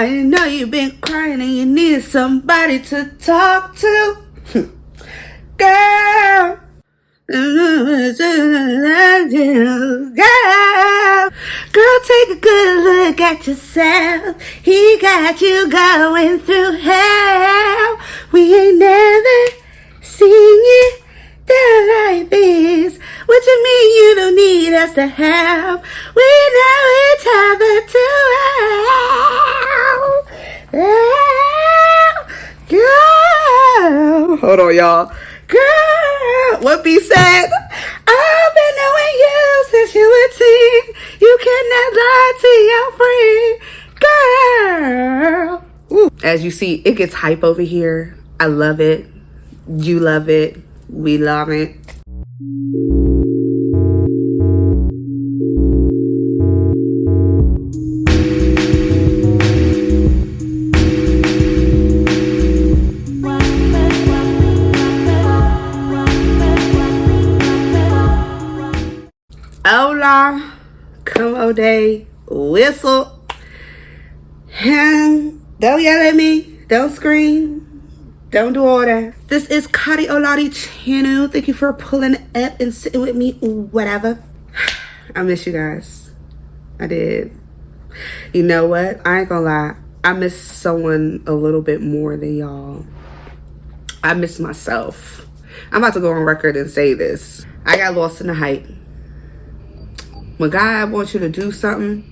I know you've been crying and you need somebody to talk to. Girl. Girl, take a good look at yourself. He got you going through hell. We ain't never seen you down like this. What you mean you don't need us to help? We know each other too well. Girl. Hold on, y'all. Girl, what be said? I've been knowing you since you were 10. You cannot lie to your friend. Girl. Ooh. As you see, it gets hype over here. I love it. You love it. We love it. Hola, como de whistle. And don't yell at me. Don't scream. Don't do all that. This is Khadi Oladi channel. Thank you for pulling up and sitting with me. Whatever. I miss you guys. I did. You know what? I ain't gonna lie. I miss someone a little bit more than y'all. I miss myself. I'm about to go on record and say this. I got lost in the hype. When God wants you to do something,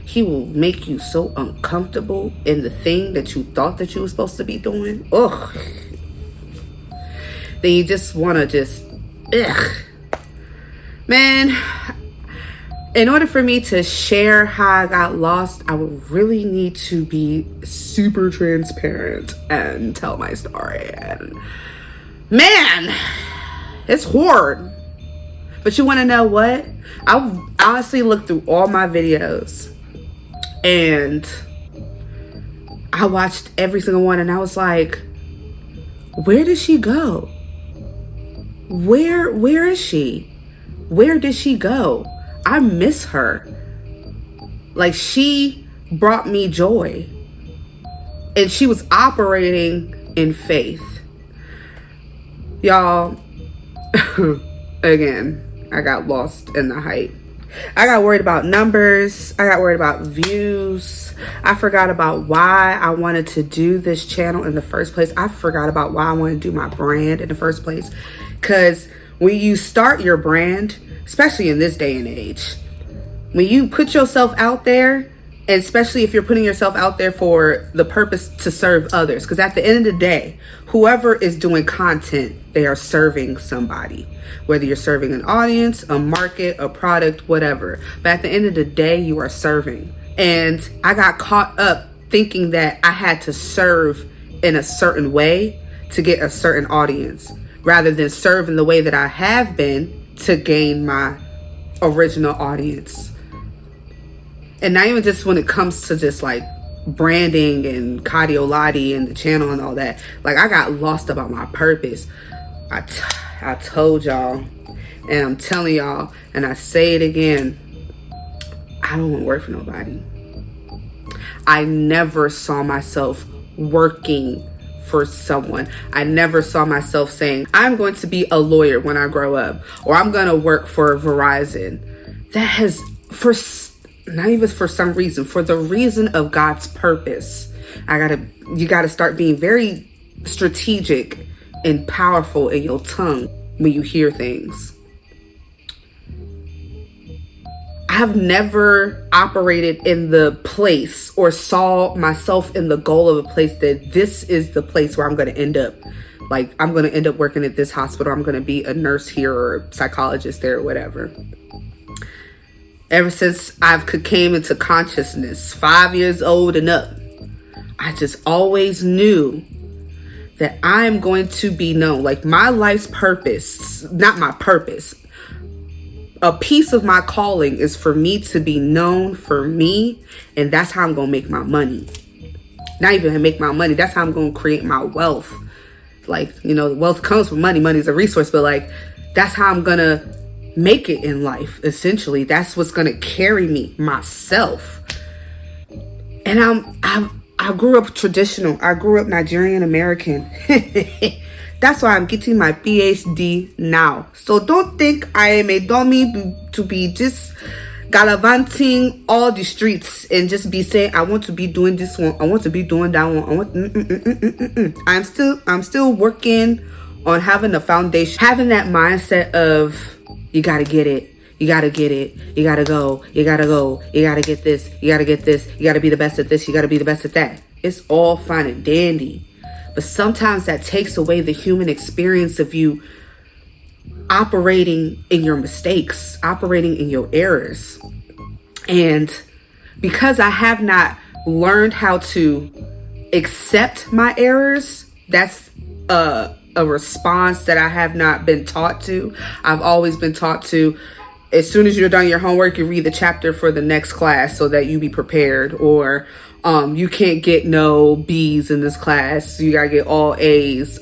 he will make you so uncomfortable in the thing that you thought that you were supposed to be doing. Ugh. Then you just want to ugh. Man, in order for me to share how I got lost, I would really need to be super transparent and tell my story. And man, it's hard. But you want to know what? I honestly looked through all my videos and I watched every single one and I was like, where did she go? Where is she? Where did she go? I miss her. Like, she brought me joy and she was operating in faith. Y'all, again, I got lost in the hype. I got worried about numbers. I got worried about views. I forgot about why I wanted to do this channel in the first place. I forgot about why I wanted to do my brand in the first place. Because when you start your brand, especially in this day and age, when you put yourself out there, and especially if you're putting yourself out there for the purpose to serve others, because at the end of the day, whoever is doing content, they are serving somebody. Whether you're serving an audience, a market, a product, whatever. But at the end of the day, you are serving. And I got caught up thinking that I had to serve in a certain way to get a certain audience, rather than serve in the way that I have been to gain my original audience. And not even just when it comes to just like branding and Khadi Oladi and the channel and all that. Like, I got lost about my purpose. I told y'all, and I'm telling y'all, and I say it again, I don't want to work for nobody. I never saw myself working for someone. I never saw myself saying, I'm going to be a lawyer when I grow up, or I'm going to work for Verizon. That has, not even for some reason, for the reason of God's purpose. You gotta start being very strategic and powerful in your tongue when you hear things. I've never operated in the place or saw myself in the goal of a place that this is the place where I'm going to end up. Like, I'm going to end up working at this hospital. I'm going to be a nurse here or a psychologist there or whatever. Ever since I've came into consciousness, 5 years old and up, I just always knew that I'm going to be known. Like, my life's purpose, not my purpose, a piece of my calling is for me to be known for me. And that's how I'm going to make my money. Not even make my money. That's how I'm going to create my wealth. Like, you know, wealth comes from money. Money is a resource. But like, that's how I'm going to make it in life. Essentially, that's what's going to carry me, myself. And I grew up traditional. I grew up Nigerian American. That's why I'm getting my PhD now. So don't think I am a dummy to be just gallivanting all the streets and just be saying, I want to be doing this one, I want to be doing that one. I'm still working on having a foundation, having that mindset of you gotta get it. You gotta get it. You gotta go. You gotta go. You gotta get this. You gotta get this. You gotta be the best at this. You gotta be the best at that. It's all fine and dandy. But sometimes that takes away the human experience of you operating in your mistakes, operating in your errors. And because I have not learned how to accept my errors, that's a response that I have not been taught to. I've always been taught to, as soon as you're done your homework, you read the chapter for the next class so that you be prepared. Or you can't get no B's in this class. You gotta get all A's.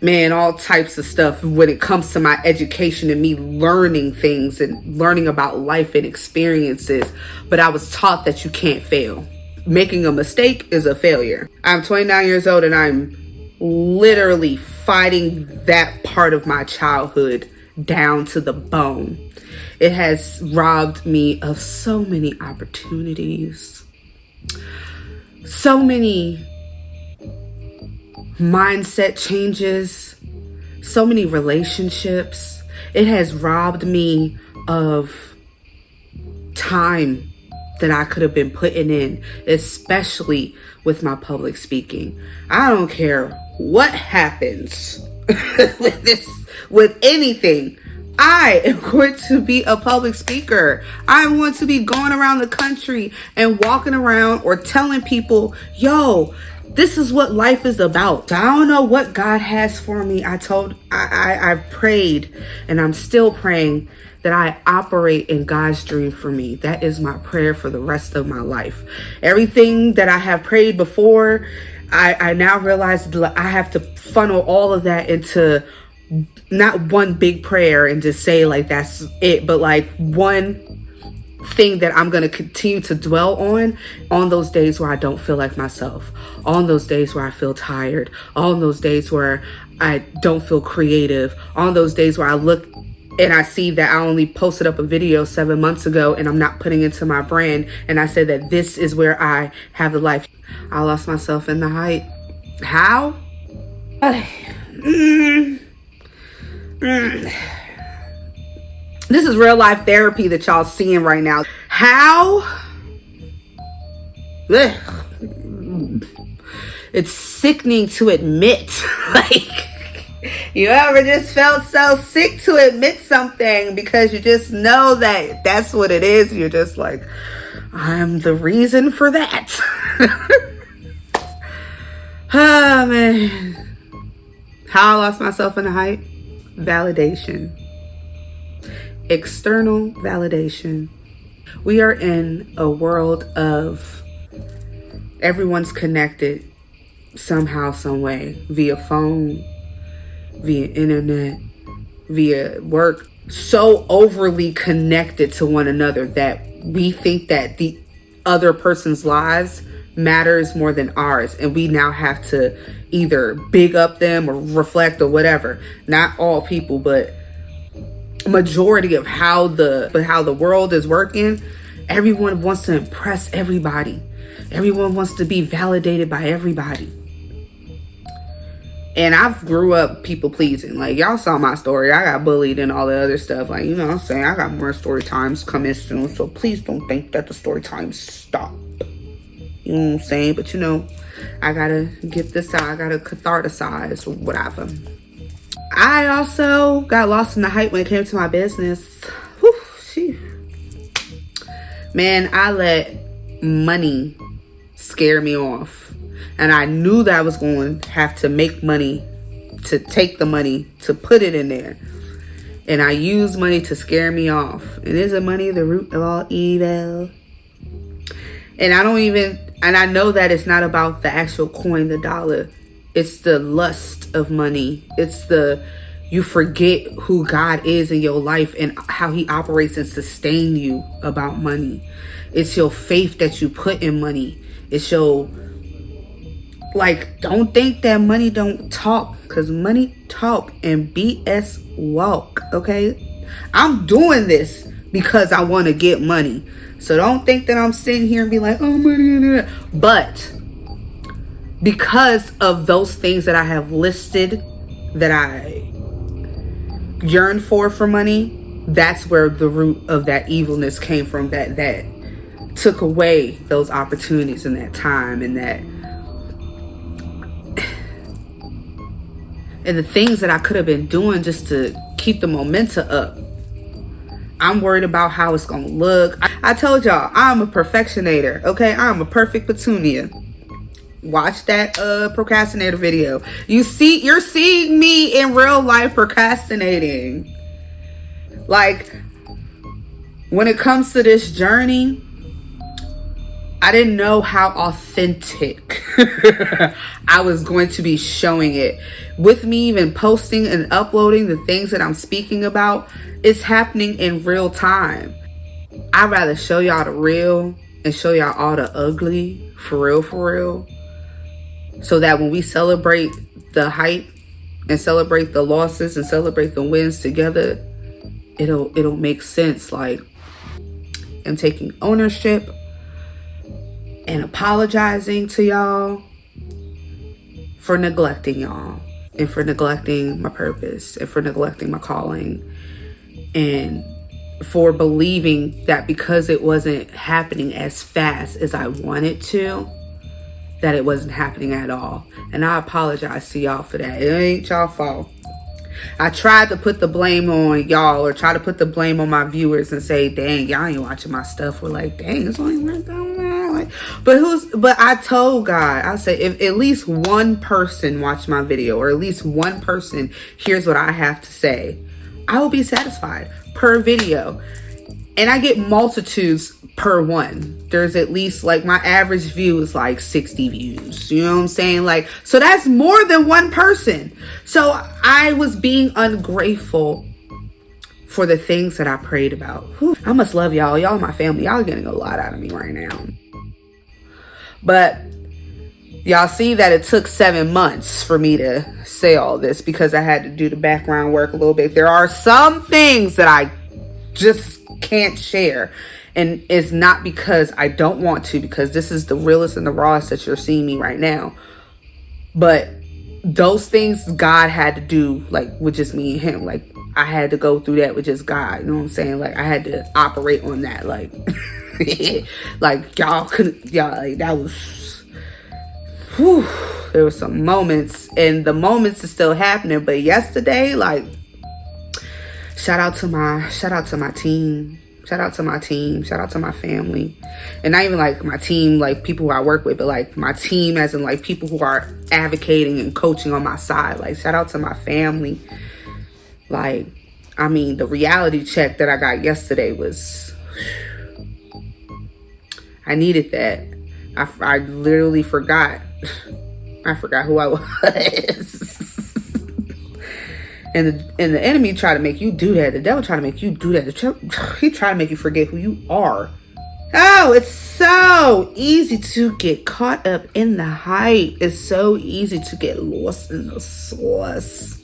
Man, all types of stuff when it comes to my education and me learning things and learning about life and experiences. But I was taught that you can't fail. Making a mistake is a failure. I'm 29 years old and I'm literally fighting that part of my childhood down to the bone. It has robbed me of so many opportunities, so many mindset changes, so many relationships. It has robbed me of time that I could have been putting in, especially with my public speaking. I don't care what happens with anything. I am going to be a public speaker. I want to be going around the country and walking around or telling people, yo, this is what life is about. I don't know what God has for me. I've prayed and I'm still praying that I operate in God's dream for me. That is my prayer for the rest of my life. Everything that I have prayed before, I now realize that I have to funnel all of that into not one big prayer and just say like that's it, but like one thing that I'm going to continue to dwell on those days where I don't feel like myself, on those days where I feel tired, on those days where I don't feel creative, on those days where I look and I see that I only posted up a video 7 months ago and I'm not putting into my brand, and I said that this is where I have the life. I lost myself in the hype. How? This is real life therapy that y'all seeing right now. How? Ugh. It's sickening to admit. Like, you ever just felt so sick to admit something because you just know that that's what it is. You're just like, I'm the reason for that. Oh, man. How I lost myself in the hype? Validation. External validation. We are in a world of everyone's connected somehow, some way, via phone, via internet, via work, so overly connected to one another that we think that the other person's lives matters more than ours, and we now have to either big up them or reflect or whatever. Not all people, but majority of how the world is working. Everyone wants to impress everybody. Everyone wants to be validated by everybody. And I've grew up people pleasing. Like, y'all saw my story. I got bullied and all the other stuff. Like, you know what I'm saying? I got more story times coming soon. So please don't think that the story times stop. You know what I'm saying? But you know, I gotta get this out. I gotta catharticize or whatever. I also got lost in the hype when it came to my business. Whew, sheesh. Man, I let money scare me off. And I knew that I was going to have to make money, to take the money, to put it in there. And I used money to scare me off. And isn't money the root of all evil? And I know that it's not about the actual coin, the dollar. It's the lust of money. It's you forget who God is in your life and how he operates and sustain you about money. It's your faith that you put in money. It's your, like, don't think that money don't talk, because money talk and BS walk, okay? I'm doing this because I want to get money. So don't think that I'm sitting here and be like, oh, money. But because of those things that I have listed that I yearn for money, that's where the root of that evilness came from, that took away those opportunities and that time and the things that I could have been doing just to keep the momentum up. I'm worried about how it's gonna look. I told y'all, I'm a perfectionator, okay? I'm a perfect petunia. Watch that procrastinator video. You're seeing me in real life procrastinating. Like, when it comes to this journey, I didn't know how authentic I was going to be showing it. With me even posting and uploading the things that I'm speaking about, it's happening in real time. I'd rather show y'all the real and show y'all all the ugly, for real. So that when we celebrate the hype and celebrate the losses and celebrate the wins together, it'll make sense. Like, I'm taking ownership and apologizing to y'all for neglecting y'all, and for neglecting my purpose, and for neglecting my calling, and for believing that because it wasn't happening as fast as I wanted to, that it wasn't happening at all. And I apologize to y'all for that. It ain't y'all fault. I tried to put the blame on y'all, or try to put the blame on my viewers and say, dang, y'all ain't watching my stuff. We're like, dang, it's only one thing. But I told God, I said, if at least one person watched my video, or at least one person hears what I have to say, I will be satisfied per video. And I get multitudes per one. There's at least, like, my average view is like 60 views. You know what I'm saying? Like, so that's more than one person. So I was being ungrateful for the things that I prayed about. Whew. I must love y'all. Y'all are my family. Y'all are getting a lot out of me right now. But y'all see that it took 7 months for me to say all this, because I had to do the background work a little bit. There are some things that I just can't share. And it's not because I don't want to, because this is the realest and the rawest that you're seeing me right now. But those things God had to do, like, with just me and him. Like, I had to go through that with just God. You know what I'm saying? Like, I had to operate on that. Like, like, y'all couldn't, y'all, like, that was, whew, there were some moments, and the moments are still happening. But yesterday, like, shout out to my team. Shout out to my team. Shout out to my family. And not even like my team, like people who I work with, but like my team as in like people who are advocating and coaching on my side. Like, shout out to my family. Like, I mean, the reality check that I got yesterday was, I needed that. I literally forgot. I forgot who I was. And the enemy tried to make you do that. The devil tried to make you do that. He tried to make you forget who you are. Oh, it's so easy to get caught up in the hype. It's so easy to get lost in the sauce.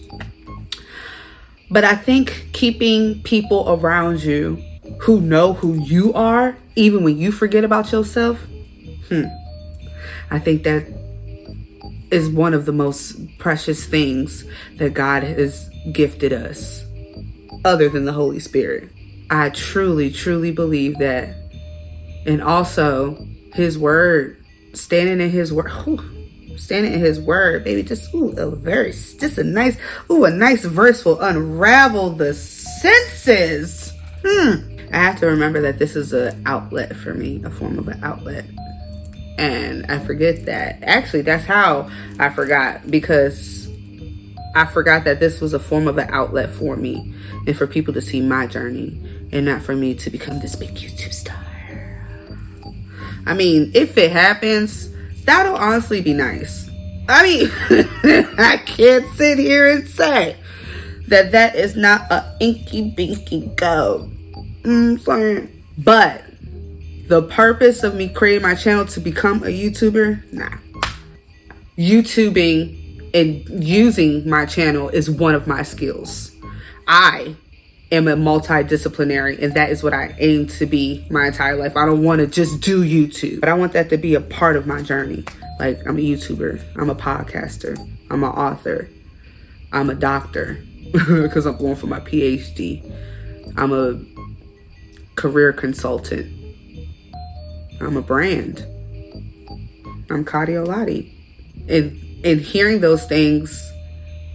But I think keeping people around you who know who you are, even when you forget about yourself, I think that is one of the most precious things that God has gifted us, other than the Holy Spirit. I truly, truly believe that. And also his word, standing in his word, baby, just a nice verse will unravel the senses. I have to remember that this is an outlet for me, a form of an outlet. And I forget that. Actually, that's how I forgot, because I forgot that this was a form of an outlet for me and for people to see my journey, and not for me to become this big YouTube star. I mean, if it happens, that'll honestly be nice. I mean, I can't sit here and say that is not a inky binky go. But The purpose of me creating my channel to become a YouTuber, nah. YouTubing and using my channel is one of my skills. I am a multidisciplinary, and that is what I aim to be my entire life. I don't want to just do YouTube, but I want that to be a part of my journey. Like, I'm a YouTuber, I'm a podcaster, I'm an author, I'm a doctor because I'm going for my PhD. I'm a career consultant. I'm a brand. I'm Khadi Oladi. And hearing those things,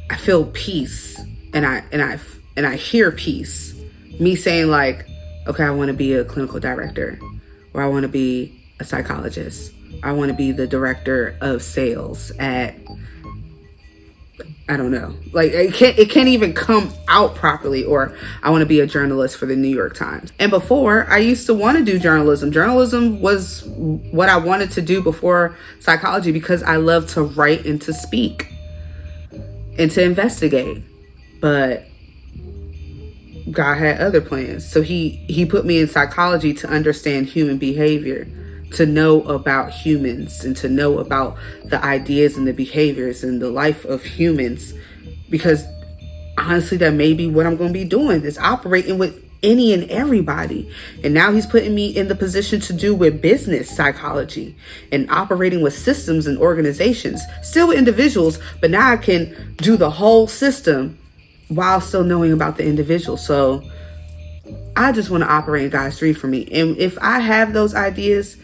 I feel peace, and I hear peace. Me saying like, okay, I want to be a clinical director, or I want to be a psychologist. I want to be the director of sales at, I don't know, like it can't even come out properly. Or I want to be a journalist for the New York Times. And before, I used to want to do journalism. Journalism was what I wanted to do before psychology, because I love to write and to speak and to investigate. But God had other plans. So he put me in psychology to understand human behavior, to know about humans, and to know about the ideas and the behaviors and the life of humans. Because honestly, that may be what I'm going to be doing, is operating with any and everybody. And now he's putting me in the position to do with business psychology and operating with systems and organizations, still with individuals, but now I can do the whole system while still knowing about the individual. So I just want to operate in God's dream for me. And if I have those ideas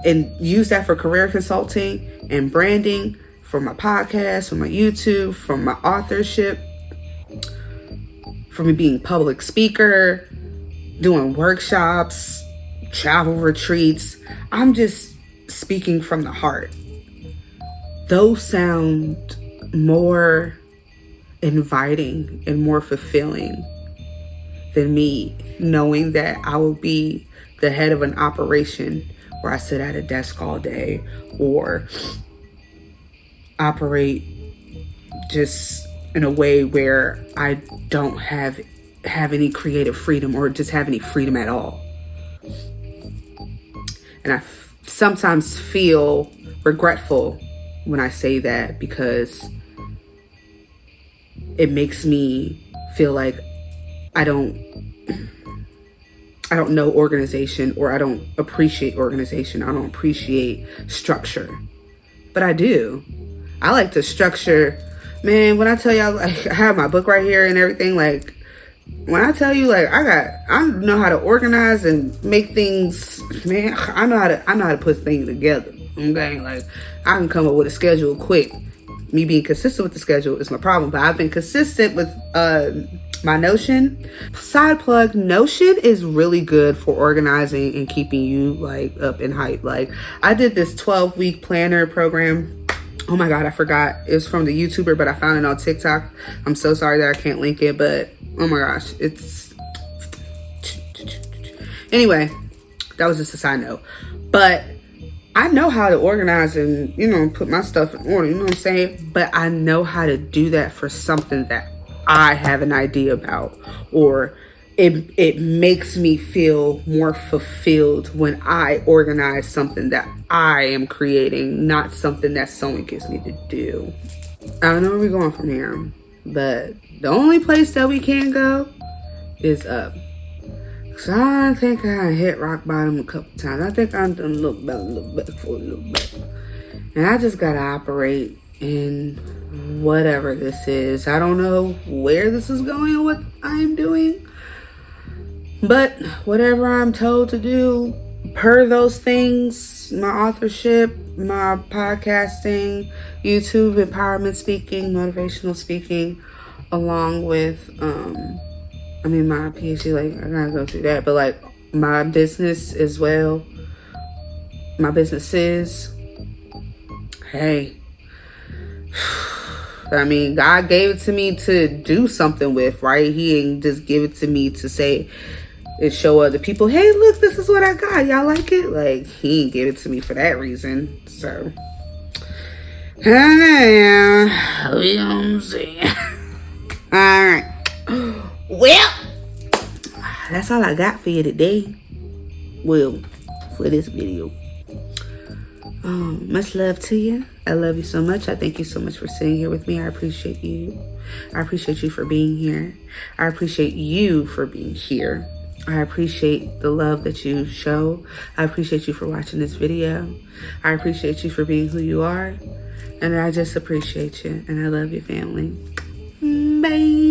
and use that for career consulting and branding, for my podcast, for my YouTube, for my authorship, for me being public speaker, doing workshops, travel retreats, I'm just speaking from the heart. Those sound more inviting and more fulfilling than me knowing that I will be the head of an operation where I sit at a desk all day, or operate just in a way where I don't have any creative freedom, or just have any freedom at all. And I sometimes feel regretful when I say that, because it makes me feel like I don't know organization, or I don't appreciate organization. I don't appreciate structure. But I do. I like to structure. Man, when I tell y'all, like, I have my book right here and everything, like, when I tell you, like, I know how to organize and make things, man, I know how to put things together. Okay? Like, I can come up with a schedule quick. Me being consistent with the schedule is my problem, but I've been consistent with my Notion. Side plug, Notion is really good for organizing and keeping you like up and hype. Like, I did this 12-week planner program. Oh my God, I forgot. It was from the YouTuber, but I found it on TikTok. I'm so sorry that I can't link it, but oh my gosh, it's... Anyway, that was just a side note. But I know how to organize and, you know, put my stuff in order, you know what I'm saying? But I know how to do that for something that I have an idea about, or it makes me feel more fulfilled when I organize something that I am creating, not something that someone gives me to do. I don't know where we're going from here, but the only place that we can go is up. Cause I think I hit rock bottom a couple times. I think I'm done look better for a little bit. And I just gotta operate in whatever this is. I don't know where this is going or what I'm doing, but whatever I'm told to do per those things, my authorship, my podcasting, YouTube, empowerment speaking, motivational speaking, along with my PhD, like, I gotta go through that, but like my business as well, my businesses, hey, I mean, God gave it to me to do something with, right? He ain't just give it to me to say and show other people, hey, look, this is what I got. Y'all like it? Like, he ain't give it to me for that reason. So, you know what I'm saying? All right. Well, that's all I got for you today. Well, for this video. Much love to you. I love you so much. I thank you so much for sitting here with me. I appreciate you. I appreciate you for being here. I appreciate you for being here. I appreciate the love that you show. I appreciate you for watching this video. I appreciate you for being who you are. And I just appreciate you. And I love your family. Bye.